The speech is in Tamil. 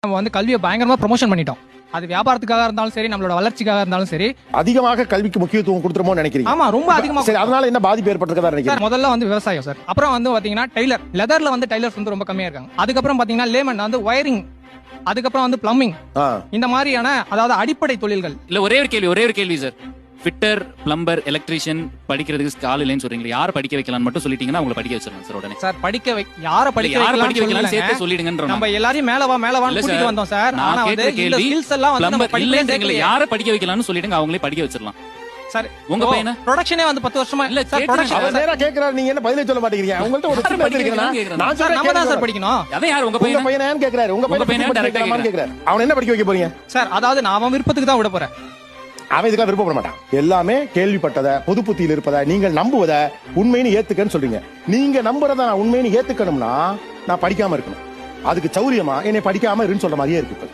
நம்ம வந்து கல்வியை பயங்கரமா ப்ரொமோஷன் பண்ணிட்டோம். அது வியாபாரத்துக்காக இருந்தாலும் சரி, நம்மளோட வளர்ச்சிக்காக இருந்தாலும் சரி, அதிகமாக கல்விக்கு முக்கியத்துவம் கொடுத்துறோமோ நினைக்கிறீங்க? ஆமா, ரொம்ப அதிகமா. சரி, அதனால என்ன பாதிப்பு ஏற்பட்டிருக்கதா நினைக்கிறீங்க? முதல்ல வந்து விவசாயம் சார், அப்புறம் வந்து பாத்தீங்கன்னா டெய்லர், லெதர்ல வந்து டெய்லர்ஸ் வந்து ரொம்ப கம்மியா இருக்காங்க. அதுக்கப்புறம் பாத்தீங்கன்னா லேமன் வந்து வயரிங், அதுக்கப்புறம் வந்து பிளம்பிங், இந்த மாதிரியான அதாவது அடிப்படை தொழில்கள். இல்ல ஒரே ஒரு கேள்வி சார். ஃபிட்டர், பிளம்பர், எலக்ட்ரீஷியன் படிக்கிறதுக்கு ஆள் இல்லைன்னு சொல்றீங்க. யாரை படிக்க வைக்கலாம்னு மட்டும் சொல்லிட்டீங்கன்னா உங்களை படிக்க வச்சிடலாம் சார் உடனே. சார் யாரை படிக்க வைக்கலாம் சேர்த்து சொல்லிடுங்கன்ற. நம்ம எல்லாரையும் மேலவான்னு கூட்டிட்டு வந்தோம் சார். ஆனா வந்து இந்த ஸ்கில்ஸ் எல்லாம் வந்து நம்ம படிக்கல. யாரை படிக்க வைக்கலாம்னு சொல்லிடுங்க, அவங்களே படிக்க வச்சிடலாம் சார். உங்க பையனா ப்ரொடக்ஷனே வந்து 10 வருஷமா இல்ல சார். ப்ரொடக்ஷன் அவர் நேரா கேக்குறாரு, நீங்க என்ன பதிலே சொல்ல மாட்டீங்க? உங்கள்ட்ட ஒரு சின்ன படிக்கிறேனா நான் சார், சொல்றேன், நம்ம தான் சார் படிக்கணும். அத யார் உங்க பையனான்னு கேக்குறாரு. உங்க பையனா டைரக்டா கேக்குறாரு. அவன் என்ன படிக்க வைக்க போறீங்க சார்? அதாவது நான் அவன் விருப்பத்துக்கு தான் விட போறேன். அவன் இதுக்கெல்லாம் விருப்பப்பட மாட்டான். எல்லாமே கேள்விப்பட்டதை, பொது புத்தியில் இருப்பதை, நீங்கள் நம்புவதை உண்மைன்னு ஏத்துக்கன்னு சொல்றீங்க. நீங்க நம்புறத நான் உண்மைன்னு ஏத்துக்கணும்னா நான் படிக்காம இருக்கணும். அதுக்கு சௌரியமா என்னை படிக்காம இருன்னு சொல்ற மாதிரியே இருக்கு.